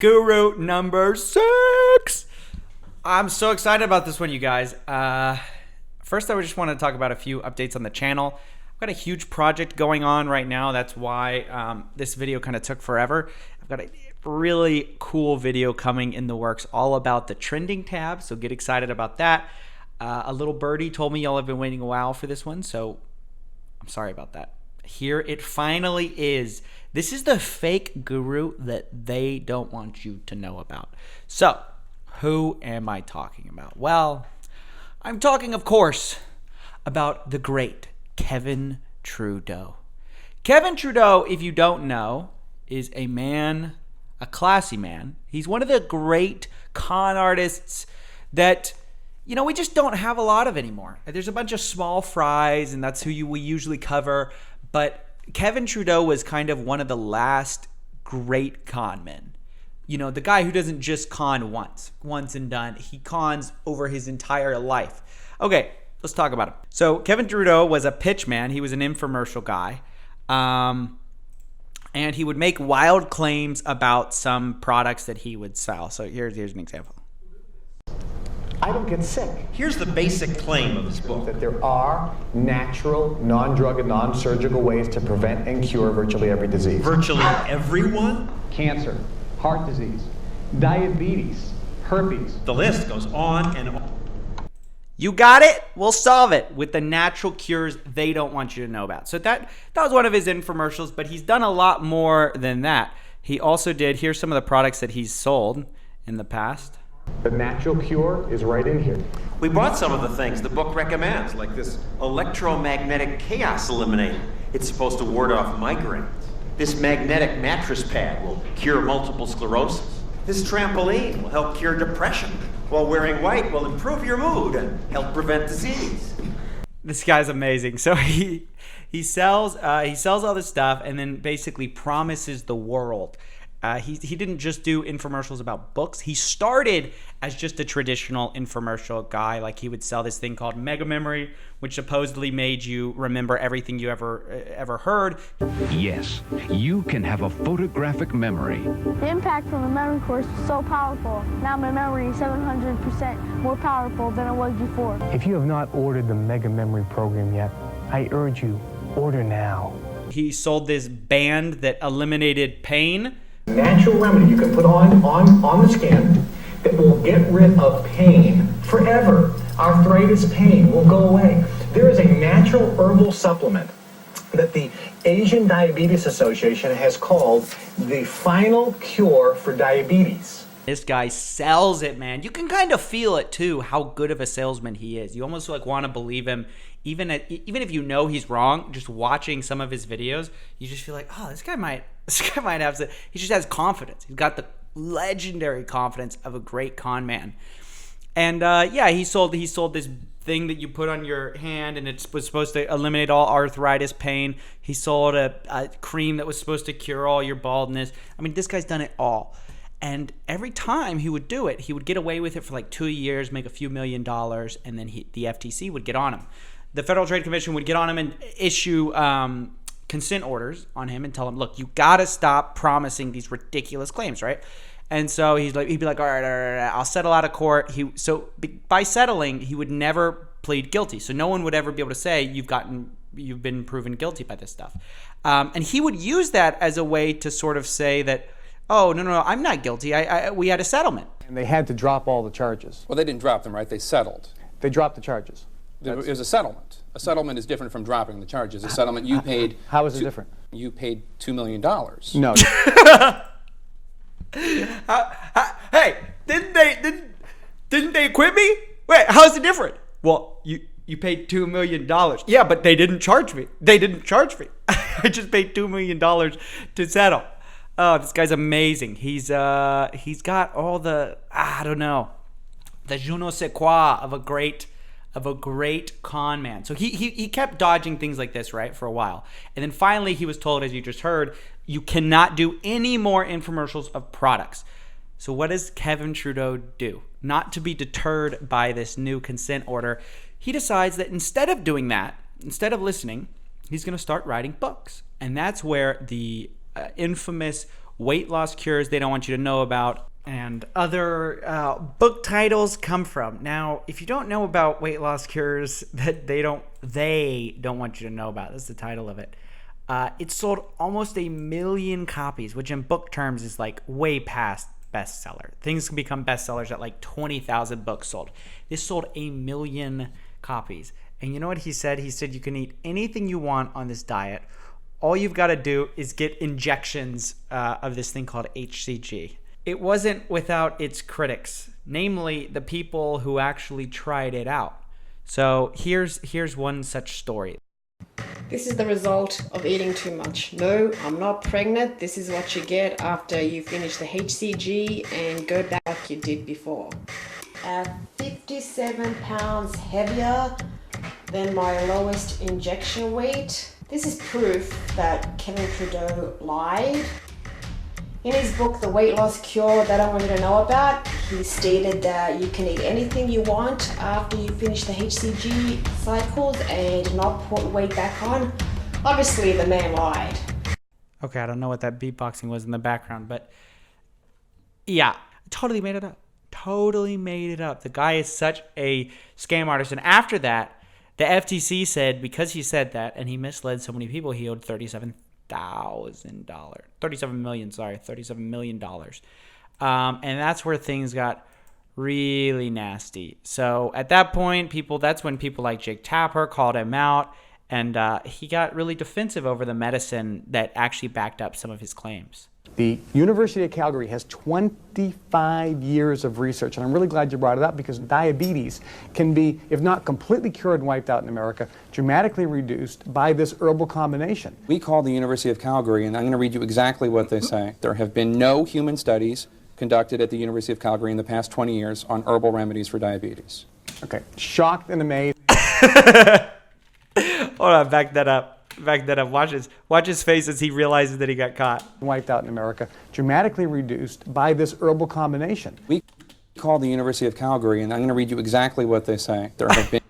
Guru number 6. I'm so excited about this one, you guys. First, I just want to talk about a few updates on the channel. I've got a huge project going on right now. That's why this video kind of took forever. I've got a really cool video coming in the works all about the trending tab, so get excited about that. A little birdie told me y'all have been waiting a while for this one, so I'm sorry about that. Here it finally is. This is the fake guru that they don't want you to know about. So, who am I talking about? Well, I'm talking, of course, about the great Kevin Trudeau. Kevin Trudeau, if you don't know, is a man, a classy man. He's one of the great con artists that, you know, we just don't have a lot of anymore. There's a bunch of small fries, and that's who we usually cover. But Kevin Trudeau was kind of one of the last great con men. You know, the guy who doesn't just con once and done. He cons over his entire life. Okay, let's talk about him. So Kevin Trudeau was a pitch man. He was an infomercial guy. And he would make wild claims about some products that he would sell. So here's an example. I don't get sick. Here's the basic claim of this book. That there are natural, non-drug and non-surgical ways to prevent and cure virtually every disease. Virtually everyone? Cancer, heart disease, diabetes, herpes. The list goes on and on. You got it? We'll solve it with the natural cures they don't want you to know about. So that was one of his infomercials, but he's done a lot more than that. He also did, here's some of the products that he's sold in the past. The natural cure is right in here. We bought some of the things the book recommends, like this electromagnetic chaos eliminator. It's supposed to ward off migraines. This magnetic mattress pad will cure multiple sclerosis. This trampoline will help cure depression, while wearing white will improve your mood and help prevent disease. This guy's amazing. So he sells all this stuff and then basically promises the world. He didn't just do infomercials about books. He started as just a traditional infomercial guy. Like, he would sell this thing called Mega Memory, which supposedly made you remember everything you ever heard. Yes, you can have a photographic memory. The impact from the memory course was so powerful. Now my memory is 700% more powerful than it was before. If you have not ordered the Mega Memory program yet, I urge you, order now. He sold this band that eliminated pain. Natural remedy you can put on the skin that will get rid of pain forever. Arthritis pain will go away. There is a natural herbal supplement that the Asian Diabetes Association has called the final cure for diabetes. This guy sells it, man. You can kind of feel it too, how good of a salesman he is. You almost like want to believe him, even if you know he's wrong. Just watching some of his videos, you just feel like, oh, this guy might have some. He just has confidence. He's got the legendary confidence of a great con man. And yeah, he sold this thing that you put on your hand, and it was supposed to eliminate all arthritis pain. He sold a cream that was supposed to cure all your baldness. I mean, this guy's done it all. And every time he would do it, he would get away with it for like 2 years, make a few $1 million, and then the FTC would get on him. The Federal Trade Commission would get on him and issue consent orders on him and tell him, look, you got to stop promising these ridiculous claims, right? And so he'd be like, all right, I'll settle out of court. By settling, he would never plead guilty. So no one would ever be able to say you've been proven guilty by this stuff. And he would use that as a way to sort of say that, oh, no, I'm not guilty. We had a settlement. And they had to drop all the charges. Well, they didn't drop them, right? They settled. They dropped the charges. It was a settlement. A settlement is different from dropping the charges. A settlement, you paid... How is it different? You paid $2 million. No. Hey, didn't they acquit me? Wait, how's it different? Well, you paid $2 million. Yeah, but they didn't charge me. I just paid $2 million to settle. Oh, this guy's amazing. He's got all the, I don't know, the je ne sais quoi of a great con man. So he kept dodging things like this, right, for a while. And then finally he was told, as you just heard, you cannot do any more infomercials of products. So what does Kevin Trudeau do? Not to be deterred by this new consent order, he decides that instead of doing that, instead of listening, he's going to start writing books. And that's where the infamous weight loss cures they don't want you to know about, and other book titles come from. Now, if you don't know about weight loss cures that they don't want you to know about, that's the title of it. It sold almost 1 million copies, which in book terms is like way past bestseller. Things can become bestsellers at like 20,000 books sold. This sold 1 million copies. And you know what he said? He said you can eat anything you want on this diet. All you've got to do is get injections of this thing called HCG. It wasn't without its critics, namely the people who actually tried it out. So here's one such story. This is the result of eating too much. No, I'm not pregnant. This is what you get after you finish the HCG and go back like you did before. At 57 pounds heavier than my lowest injection weight. This is proof that Kevin Trudeau lied. In his book, The Weight Loss Cure That I Want You to Know About, he stated that you can eat anything you want after you finish the HCG cycles and not put weight back on. Obviously, the man lied. Okay, I don't know what that beatboxing was in the background, but yeah, totally made it up. Totally made it up. The guy is such a scam artist. And after that, the FTC said because he said that and he misled so many people, he owed $37 million. And that's where things got really nasty. So at that point, that's when people like Jake Tapper called him out, and he got really defensive over the medicine that actually backed up some of his claims. The University of Calgary has 25 years of research, and I'm really glad you brought it up because diabetes can be, if not completely cured and wiped out in America, dramatically reduced by this herbal combination. We called the University of Calgary, and I'm going to read you exactly what they say. There have been no human studies conducted at the University of Calgary in the past 20 years on herbal remedies for diabetes. Okay, shocked and amazed. Hold on, back that up. Watch his face as he realizes that he got caught. Wiped out in America, dramatically reduced by this herbal combination. We called the University of Calgary, and I'm going to read you exactly what they say. There have been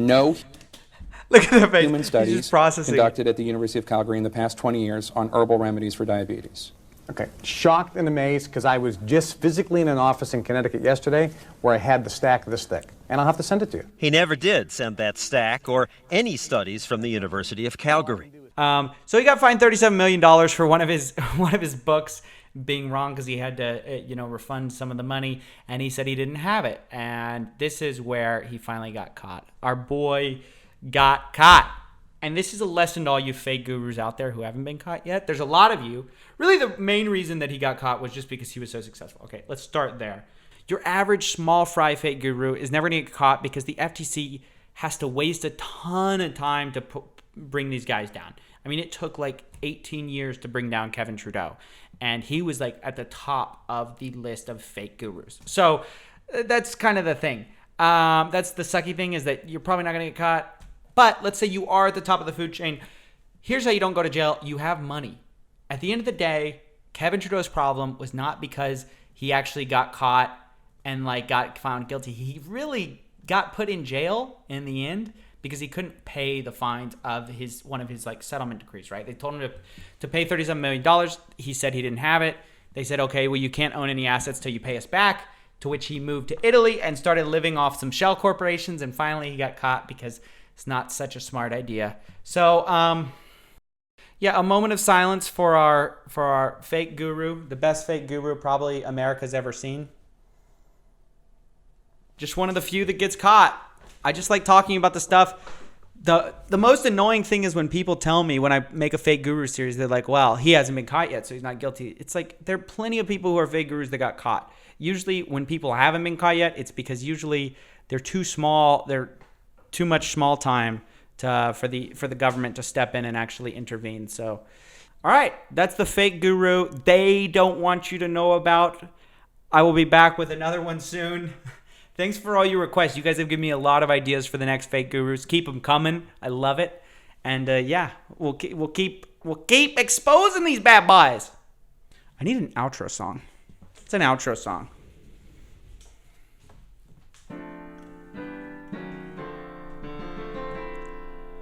no Look at the face. human studies He's just processing. conducted at the University of Calgary in the past 20 years on herbal remedies for diabetes. Okay, shocked and amazed because I was just physically in an office in Connecticut yesterday where I had the stack this thick, and I'll have to send it to you. He never did send that stack or any studies from the University of Calgary. So he got fined $37 million for one of his books being wrong because he had to refund some of the money, and he said he didn't have it. And this is where he finally got caught. Our boy got caught. And this is a lesson to all you fake gurus out there who haven't been caught yet. There's a lot of you. Really, the main reason that he got caught was just because he was so successful. Okay, let's start there. Your average small fry fake guru is never going to get caught because the FTC has to waste a ton of time to bring these guys down. I mean, it took like 18 years to bring down Kevin Trudeau. And he was like at the top of the list of fake gurus. So that's kind of the thing. That's the sucky thing, is that you're probably not going to get caught. But let's say you are at the top of the food chain. Here's how you don't go to jail. You have money. At the end of the day, Kevin Trudeau's problem was not because he actually got caught and got found guilty. He really got put in jail in the end because he couldn't pay the fines of one of his settlement decrees, right? They told him to pay $37 million. He said he didn't have it. They said, okay, well, you can't own any assets till you pay us back, to which he moved to Italy and started living off some shell corporations, and finally he got caught because it's not such a smart idea. So, a moment of silence for our fake guru, the best fake guru probably America's ever seen. Just one of the few that gets caught. I just like talking about the stuff. The most annoying thing is when people tell me, when I make a fake guru series, they're like, well, he hasn't been caught yet, so he's not guilty. It's like there are plenty of people who are fake gurus that got caught. Usually when people haven't been caught yet, it's because usually they're too small. They're too much small time for the government to step in and actually intervene. So, all right, that's the fake guru they don't want you to know about. I will be back with another one soon. Thanks for all your requests. You guys have given me a lot of ideas for the next fake gurus. Keep them coming. I love it. And we'll keep exposing these bad boys. I need an outro song. It's an outro song.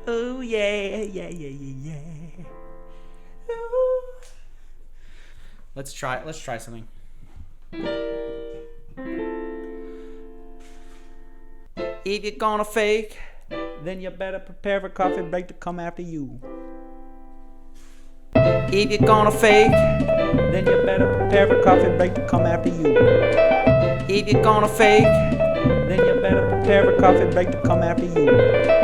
Oh, yeah. Let's try something. If you're gonna fake, then you better prepare for coffee break to come after you. If you're gonna fake, then you better prepare for coffee break to come after you. If you're gonna fake, then you better prepare for coffee break to come after you.